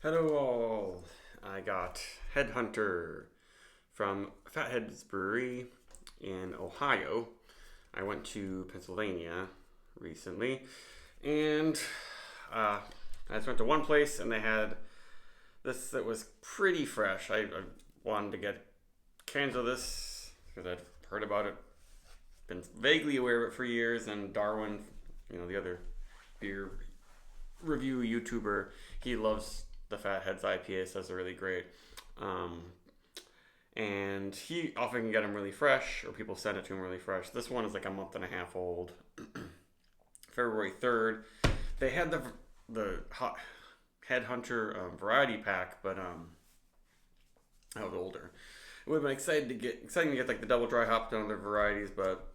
Hello all. I got Headhunter from Fathead's Brewery in Ohio. I went to Pennsylvania recently, and I just went to one place and they had this that was pretty fresh. I wanted to get cans of this because I'd heard about it, been vaguely aware of it for years, and Darwin, the other beer review YouTuber, he loves the Fatheads IPA, says they're really great. Um, and he often can get them really fresh, or people send it to him really fresh. This one is like a month and a half old. February 3rd. They had the hot Headhunter variety pack, but I was older. It would have been exciting to get like the double dry hop down their varieties, but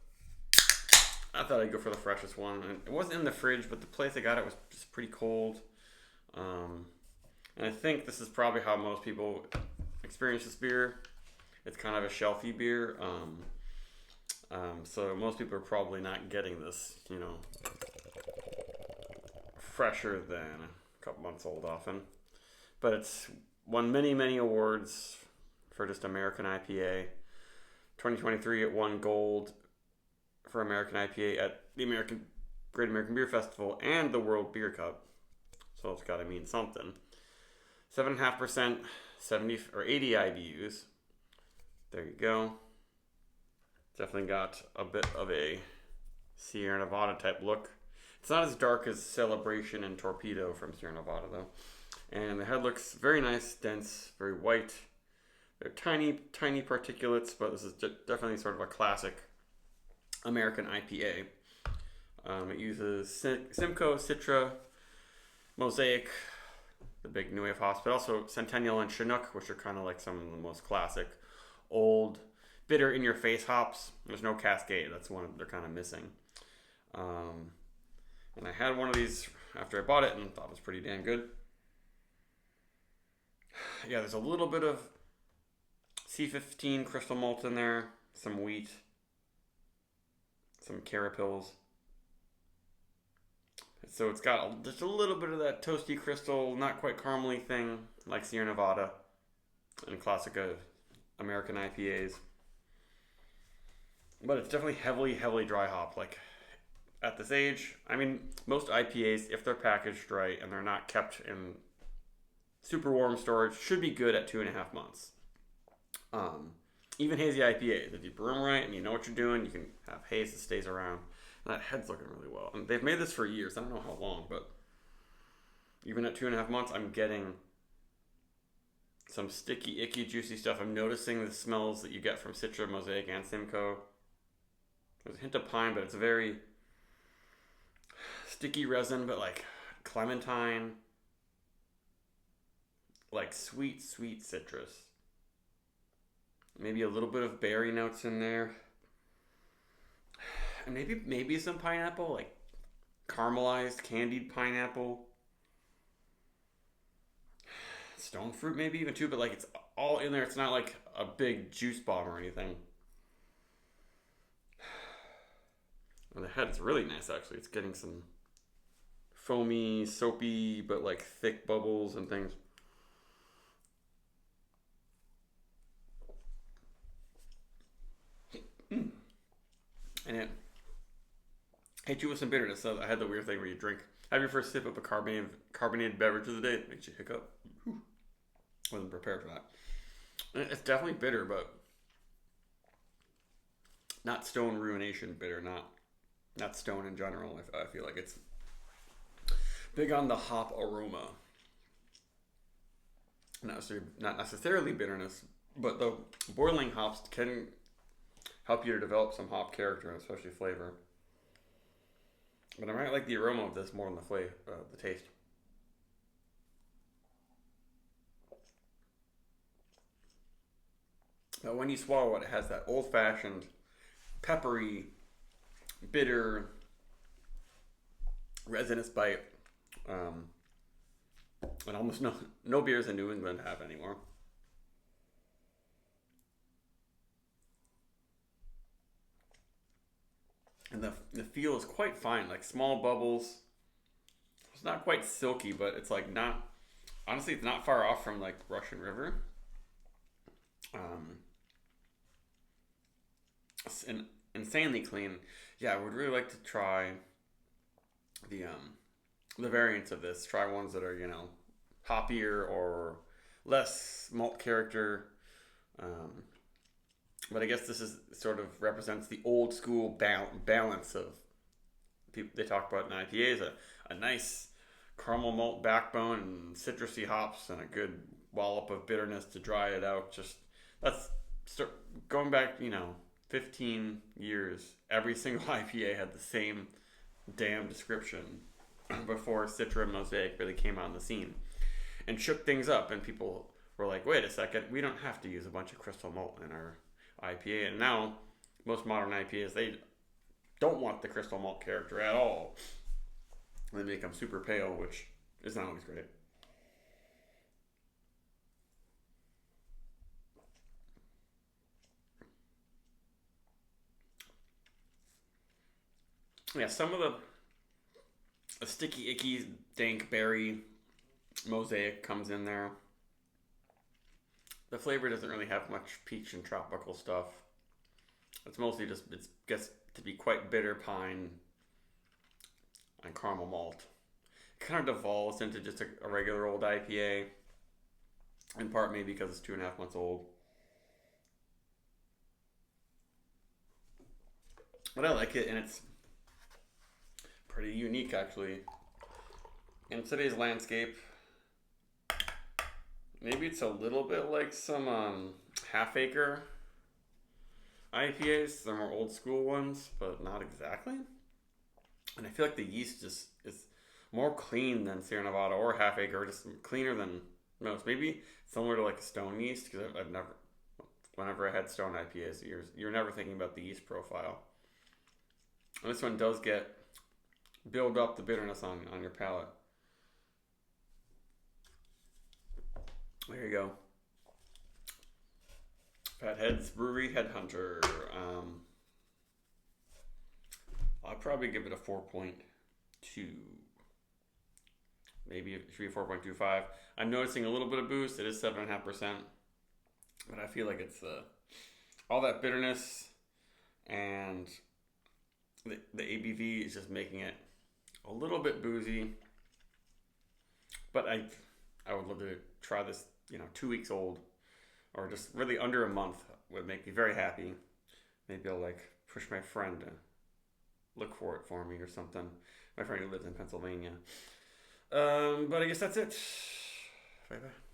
I thought I'd go for the freshest one. And it wasn't in the fridge, but the place I got it was just pretty cold. And I think this is probably how most people experience this beer. It's kind of a shelfy beer. So most people are probably not getting this, fresher than a couple months old often. But it's won many, many awards for just American IPA. 2023 it won gold for American IPA at the Great American Beer Festival and the World Beer Cup. So it's got to mean something. 7.5%, 70 or 80 IBUs. There you go. Definitely got a bit of a Sierra Nevada type look. It's not as dark as Celebration and Torpedo from Sierra Nevada though. And the head looks very nice, dense, very white. They're tiny, tiny particulates, but this is definitely sort of a classic American IPA. It uses Simcoe, Citra, Mosaic, the big New Wave hops, but also Centennial and Chinook, which are kind of like some of the most classic old bitter in your face hops. There's no Cascade. That's one they're kind of missing. And I had one of these after I bought it and thought it was pretty damn good. Yeah, there's a little bit of C15 crystal malt in there, some wheat, some carapils. So it's got just a little bit of that toasty crystal, not quite caramely thing like Sierra Nevada and classic American IPAs. But it's definitely heavily, heavily dry hop. Like at this age, I mean, most IPAs, if they're packaged right and they're not kept in super warm storage, should be good at 2.5 months. Even hazy IPAs, if you brew them right and you know what you're doing, you can have haze that stays around. And that head's looking really well. And they've made this for years. I don't know how long, but even at 2.5 months, I'm getting some sticky, icky, juicy stuff. I'm noticing the smells that you get from Citra, Mosaic, and Simcoe. There's a hint of pine, but it's very sticky resin, but like clementine, like sweet, sweet citrus. Maybe a little bit of berry notes in there. And maybe some pineapple, like caramelized, candied pineapple. Stone fruit maybe even too, but like it's all in there. It's not like a big juice bomb or anything. And the head is really nice actually. It's getting some foamy, soapy, but like thick bubbles and things. And it hit you with some bitterness. So I had the weird thing where you have your first sip of a carbonated beverage of the day. It makes you hiccup. Whew. Wasn't prepared for that. And it's definitely bitter, but not Stone Ruination bitter. Not Stone in general. I feel like it's big on the hop aroma. Not necessarily bitterness, but the boiling hops can help you to develop some hop character and especially flavor. But I might like the aroma of this more than the taste. But when you swallow it, it has that old-fashioned, peppery, bitter, resinous bite. And almost no beers in New England have anymore. And the feel is quite fine, like small bubbles. It's not quite silky, but it's like not honestly, it's not far off from like Russian River. Um, and insanely clean. Yeah, I would really like to try the variants of this. Try ones that are hoppier or less malt character. Um, but I guess this is sort of represents the old school balance of people. They talk about in IPAs a nice caramel malt backbone and citrusy hops and a good wallop of bitterness to dry it out. Just that's start going back, 15 years. Every single IPA had the same damn description before Citra and Mosaic really came on the scene and shook things up. And people were like, wait a second, we don't have to use a bunch of crystal malt in our IPA. And now most modern IPAs, they don't want the crystal malt character at all. They make them super pale, which is not always great. Yeah, some of the sticky, icky, dank berry mosaic comes in there. The flavor doesn't really have much peach and tropical stuff. It's mostly just it gets to be quite bitter pine and caramel malt. It kind of devolves into just a regular old IPA. In part maybe because it's 2.5 months old. But I like it, and it's pretty unique actually. In today's landscape, maybe it's a little bit like some half acre IPAs. They're more old school ones, but not exactly. And I feel like the yeast just is more clean than Sierra Nevada or half acre, just cleaner than most. Maybe similar to like a stone yeast, because I've never, whenever I had stone IPAs, you're never thinking about the yeast profile. And this one does build up the bitterness on your palate. There you go. Fatheads Brewery Headhunter. I'll probably give it a 4.2. Maybe it should be 4.25. I'm noticing a little bit of boost. It is 7.5%. But I feel like it's all that bitterness and the ABV is just making it a little bit boozy. But I would love to try this, 2 weeks old or just really under a month would make me very happy. Maybe I'll like push my friend to look for it for me or something. My friend who lives in Pennsylvania. But I guess that's it. Bye bye.